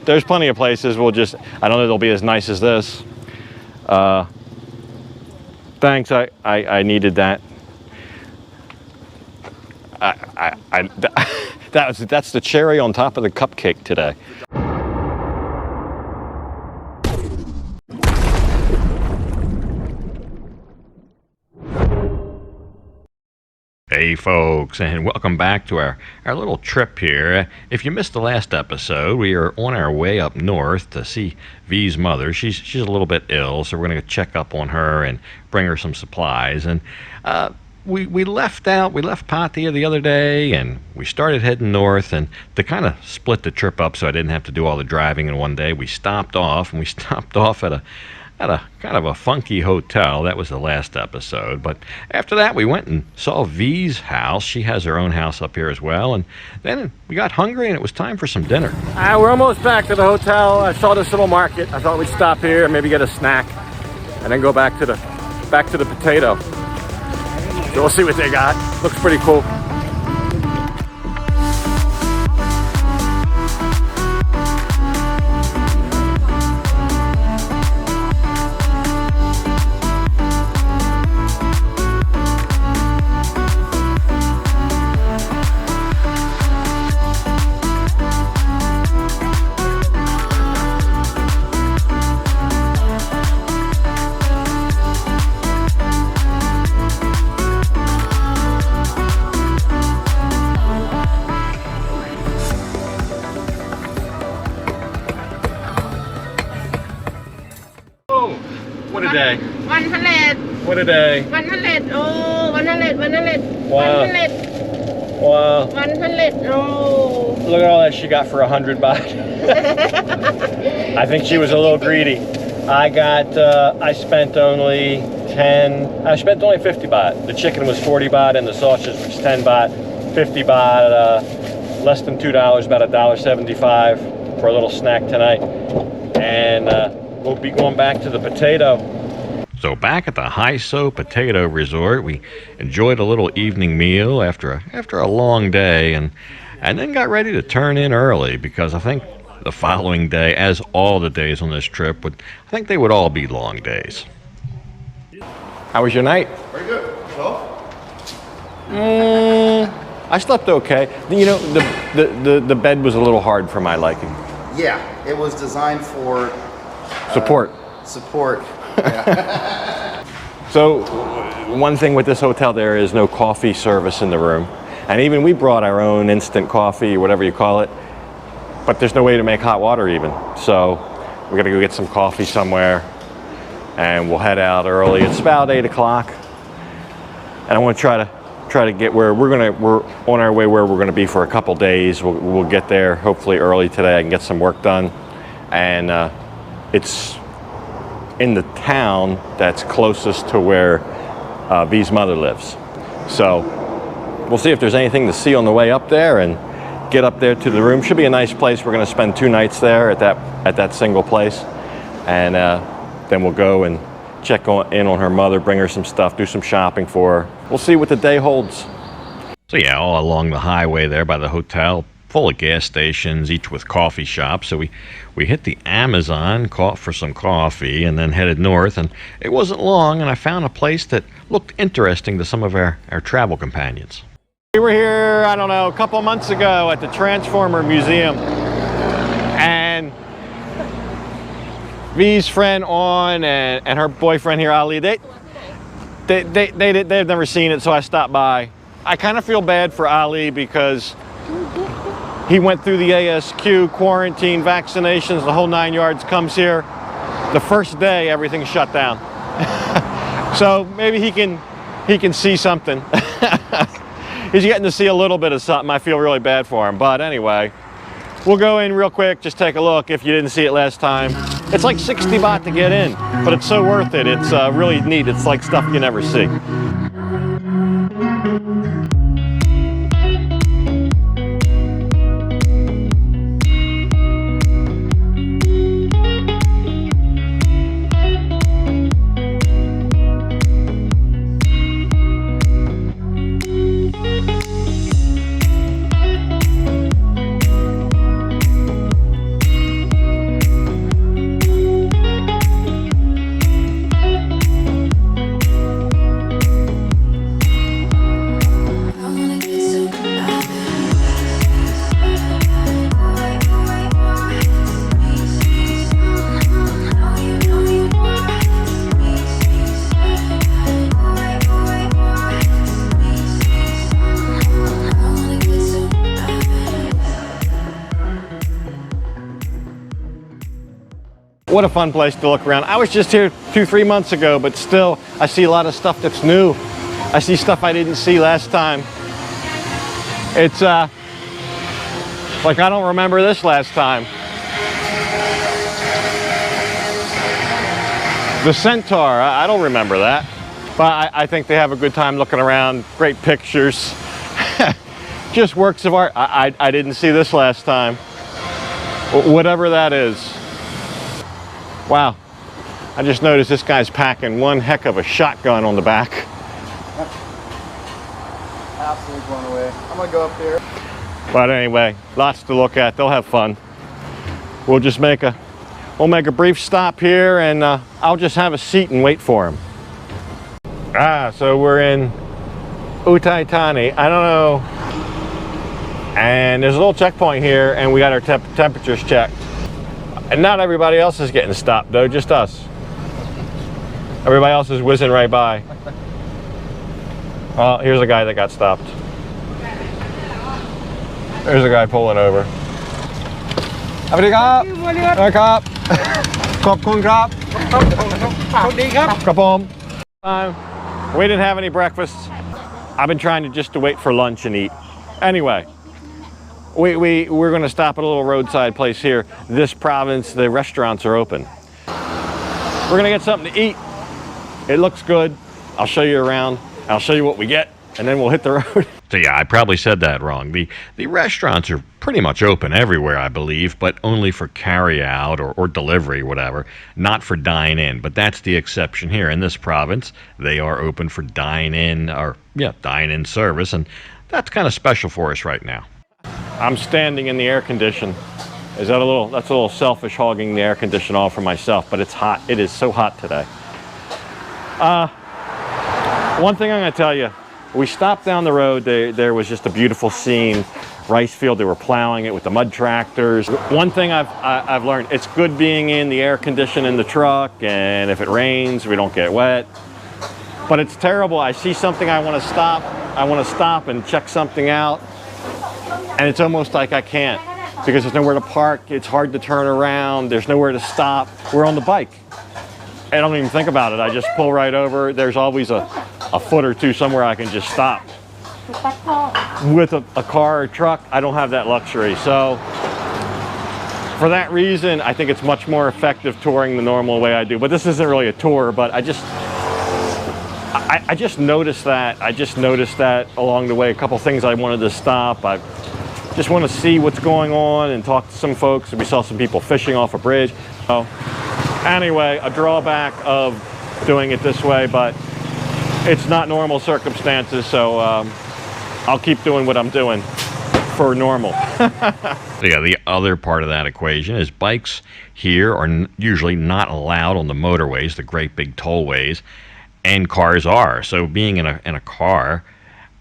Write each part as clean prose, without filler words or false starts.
there's plenty of places. I don't know if they'll be as nice as this. Thanks, I needed that. That's the cherry on top of the cupcake today. Hey folks, and welcome back to our little trip here. If you missed the last episode, we are on our way up north to see V's mother. She's a little bit ill, so we're going to check up on her and bring her some supplies. And we left Pattaya the other day, and we started heading north. And to kind of split the trip up so I didn't have to do all the driving in one day, we stopped off at a kind of a funky hotel. That was the last episode. But after that, we went and saw V's house. She has her own house up here as well. And then we got hungry, and it was time for some dinner. We're almost back to the hotel. I saw this little market. I thought we'd stop here and maybe get a snack, and then go back to the potato. So we'll see what they got. Looks pretty cool. What a day. 100. What a day. 100. Oh, 100. 100. Wow. 100. Wow. 100. Oh. Look at all that she got for 100 baht. I think she was a little greedy. I spent only 50 baht. The chicken was 40 baht and the sausage was 10 baht. 50 baht, less than $2, about $1.75 for a little snack tonight. And we'll be going back to the potato. So back at the Haiso Potato Resort, we enjoyed a little evening meal after a long day, and then got ready to turn in early, because I think the following day, as all the days on this trip, they would all be long days. How was your night? Very good. So? I slept okay. You know, the bed was a little hard for my liking. Yeah, it was designed for Support. Yeah. So one thing with this hotel, there is no coffee service in the room. And even we brought our own instant coffee, or whatever you call it, but there's no way to make hot water even. So we got to go get some coffee somewhere, and we'll head out early. It's about 8 o'clock. And I want to try to get where we're on our way where we're going to be for a couple days. We'll get there hopefully early today. I can get some work done. And it's in the town that's closest to where V's mother lives. So we'll see if there's anything to see on the way up there, and get up there to the room. Should be a nice place. We're going to spend 2 nights there at that single place, and then we'll go and check in on her mother, bring her some stuff, do some shopping for her. We'll see what the day holds. So yeah, all along the highway there by the hotel, full of gas stations, each with coffee shops. So we hit the Amazon, caught for some coffee, and then headed north. And it wasn't long, and I found a place that looked interesting to some of our travel companions. We were here, I don't know, a couple months ago at the Transformer Museum, and V's friend and her boyfriend here, Ali, they've never seen it, so I stopped by. I kind of feel bad for Ali because he went through the ASQ, quarantine, vaccinations, the whole 9 yards, comes here. The first day, everything's shut down. So maybe he can see something. He's getting to see a little bit of something. I feel really bad for him. But anyway, we'll go in real quick, just take a look if you didn't see it last time. It's like 60 baht to get in, but it's so worth it. It's really neat. It's like stuff you never see. What a fun place to look around. I was just here 2-3 months ago, but still, I see a lot of stuff that's new. I see stuff I didn't see last time. It's like I don't remember this last time. The centaur, I don't remember that. But I think they have a good time looking around. Great pictures. Just works of art. I didn't see this last time. Whatever that is. Wow. I just noticed this guy's packing one heck of a shotgun on the back. Absolutely blown away. I'm gonna go up there. But anyway, lots to look at. They'll have fun. We'll just make a brief stop here, and I'll just have a seat and wait for him. So we're in Uthai Thani. I don't know. And there's a little checkpoint here, and we got our temperatures checked. And not everybody else is getting stopped, though, just us. Everybody else is whizzing right by. Well, here's a guy that got stopped. There's a guy pulling over. We didn't have any breakfast. I've been trying to wait for lunch and eat. Anyway, we're going to stop at a little roadside place here. This province, the restaurants are open. We're going to get something to eat. It looks good. I'll show you around. I'll show you what we get, and then we'll hit the road. So yeah, I probably said that wrong. The restaurants are pretty much open everywhere, I believe, but only for carry-out or delivery, whatever, not for dine-in. But that's the exception here. In this province, they are open for dine-in, or yeah, dine-in service, and that's kind of special for us right now. I'm standing in the air condition. That's a little selfish, hogging the air condition all for myself, but it's hot. It is so hot today. One thing I'm going to tell you, we stopped down the road. There was just a beautiful scene. Rice field, they were plowing it with the mud tractors. One thing I've learned, it's good being in the air condition in the truck, and if it rains, we don't get wet. But it's terrible. I see something I want to stop. I want to stop and check something out, and it's almost like I can't because there's nowhere to park. It's hard to turn around. There's nowhere to stop. We're on the bike. I don't even think about it. I just pull right over. There's always a foot or two somewhere I can just stop. With a car or truck, I don't have that luxury. So for that reason, I think it's much more effective touring the normal way I do. But this isn't really a tour, but I just noticed that. I just noticed that along the way. A couple things I wanted to stop. I just want to see what's going on and talk to some folks. We saw some people fishing off a bridge. So anyway, a drawback of doing it this way, but it's not normal circumstances, so I'll keep doing what I'm doing for normal. Yeah, the other part of that equation is bikes here are usually not allowed on the motorways, the great big tollways, and cars are. So being in a car,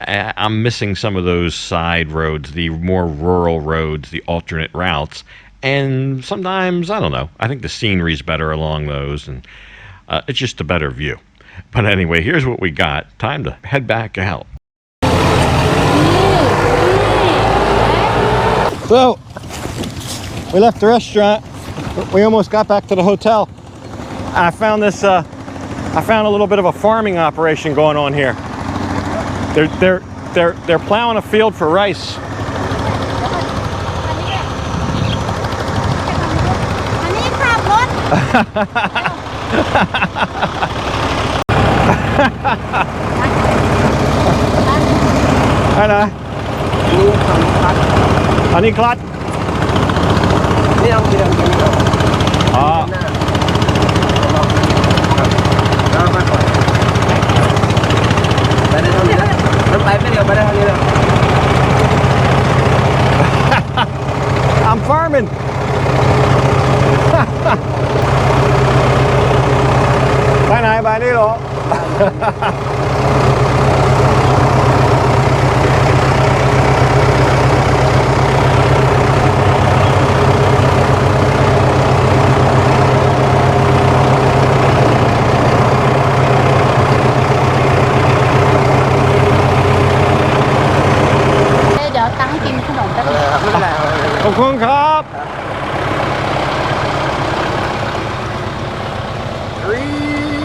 I'm missing some of those side roads, the more rural roads, the alternate routes. And sometimes, I don't know, I think the scenery's better along those, and it's just a better view. But anyway, here's what we got. Time to head back out. So, we left the restaurant. We almost got back to the hotel. I found this, I found a little bit of a farming operation going on here. They're plowing a field for rice. Hello. Honey clot. I'm farming. Bye này, bye đi lộ.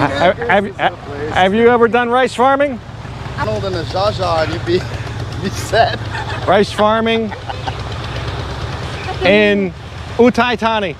Have you ever done rice farming? Arnold and a Jaja and you'd be set. Rice farming in Uthai Thani.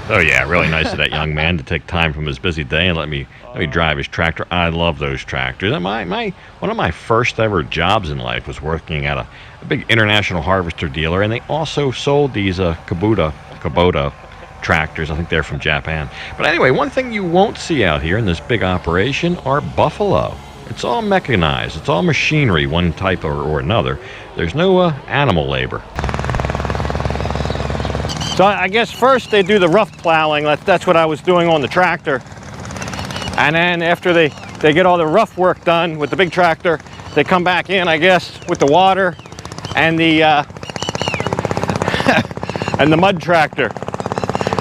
Oh yeah, really nice of that young man to take time from his busy day and let me drive his tractor. I love those tractors. And one of my first ever jobs in life was working at a big international harvester dealer, and they also sold these Kubota tractors. I think they're from Japan. But anyway, one thing you won't see out here in this big operation are buffalo. It's all mechanized. It's all machinery, one type or another. There's no animal labor. So I guess first they do the rough plowing. That's what I was doing on the tractor. And then after they get all the rough work done with the big tractor, they come back in, I guess, with the water and the and the mud tractor.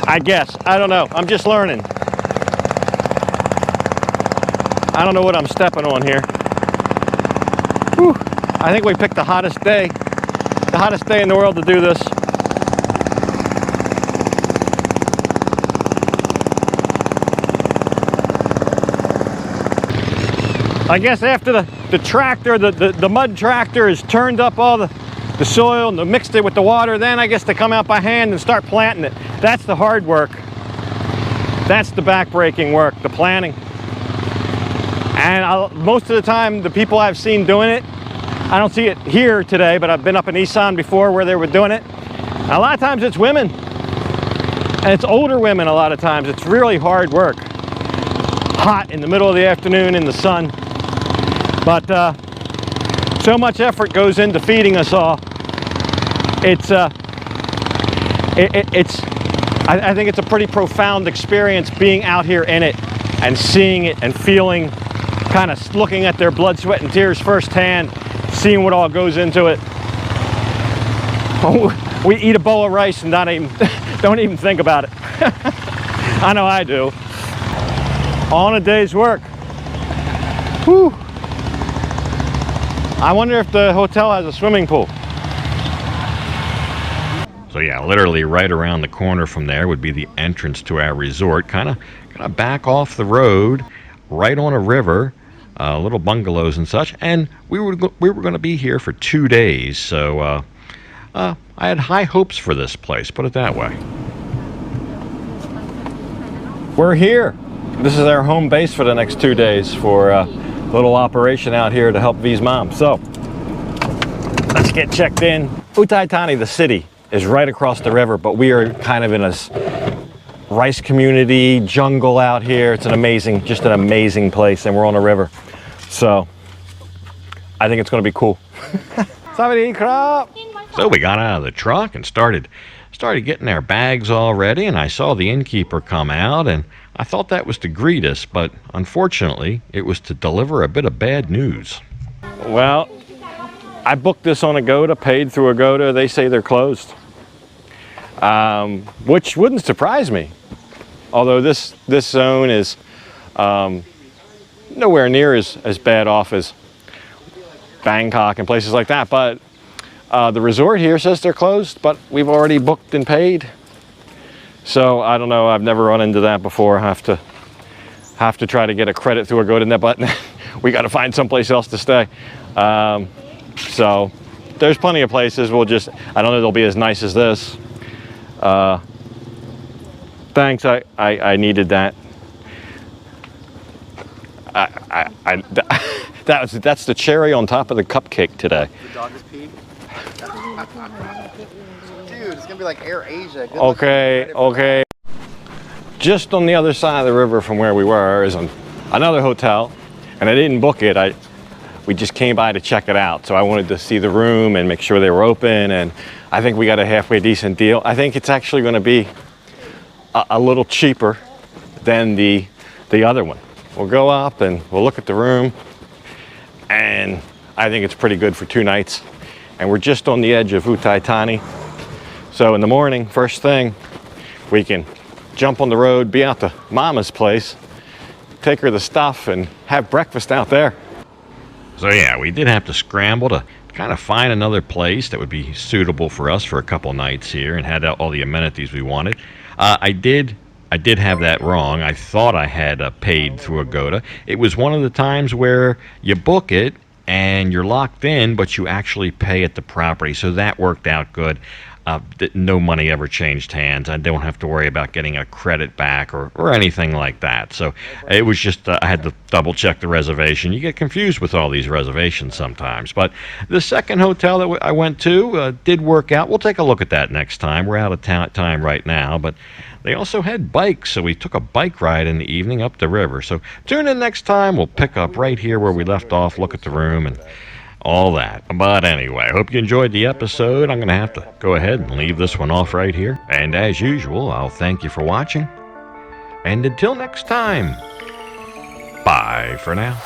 I guess. I don't know. I'm just learning. I don't know what I'm stepping on here. Whew. I think we picked the hottest day in the world to do this. I guess after the tractor, the mud tractor has turned up all the soil and mixed it with the water, then I guess they come out by hand and start planting it. That's the hard work. That's the back-breaking work, the planting. And most of the time, the people I've seen doing it, I don't see it here today, but I've been up in Isan before where they were doing it. And a lot of times it's women. And it's older women a lot of times. It's really hard work. Hot in the middle of the afternoon in the sun. But so much effort goes into feeding us all. I think it's a pretty profound experience being out here in it and seeing it and feeling, kind of looking at their blood, sweat, and tears firsthand, seeing what all goes into it. We eat a bowl of rice and don't even think about it. I know I do. On a day's work. Whew. I wonder if the hotel has a swimming pool. So yeah, literally right around the corner from there would be the entrance to our resort. Kind of back off the road, right on a river, little bungalows and such. And we were going to be here for 2 days, so I had high hopes for this place. Put it that way. We're here. This is our home base for the next 2 days for a little operation out here to help V's mom. So let's get checked in. Uthai Thani, the city, is right across the river, but we are kind of in a rice community jungle out here. It's just an amazing place, and we're on a river. So I think it's going to be cool. So we got out of the truck and started getting our bags all ready, and I saw the innkeeper come out, and I thought that was to greet us, but unfortunately it was to deliver a bit of bad news. Well, I booked this on Agoda, paid through Agoda. They say they're closed, which wouldn't surprise me, although this zone is nowhere near as bad off as Bangkok and places like that. But the resort here says they're closed, but we've already booked and paid. So I don't know. I've never run into that before. I have to try to get a credit through Agoda, but we got to find someplace else to stay. So there's plenty of places. I don't know they'll be as nice as this. Thanks. I needed that. That's the cherry on top of the cupcake today. The dog is peed. Dude, it's gonna be like Air Asia. Good Okay. Just on the other side of the river from where we were is another hotel, and I didn't book it. We just came by to check it out, so I wanted to see the room and make sure they were open, and I think we got a halfway decent deal. I think it's actually going to be a little cheaper than the other one. We'll go up and we'll look at the room, and I think it's pretty good for 2 nights. And we're just on the edge of Uthai Thani. So in the morning, first thing, we can jump on the road, be out to Mama's place, take her the stuff, and have breakfast out there. So yeah, we did have to scramble to kind of find another place that would be suitable for us for a couple nights here and had all the amenities we wanted. I did I did have that wrong. I thought I had paid through Agoda. It was one of the times where you book it and you're locked in, but you actually pay at the property. So that worked out good. No money ever changed hands. I don't have to worry about getting a credit back or anything like that. So it was just, I had to double check the reservation. You get confused with all these reservations sometimes. But the second hotel that I went to did work out. We'll take a look at that next time. We're out of time right now, but they also had bikes, so we took a bike ride in the evening up the river. So tune in next time. We'll pick up right here where we left off, look at the room, and all that. But anyway, I hope you enjoyed the episode. I'm going to have to go ahead and leave this one off right here. And as usual, I'll thank you for watching. And until next time, bye for now.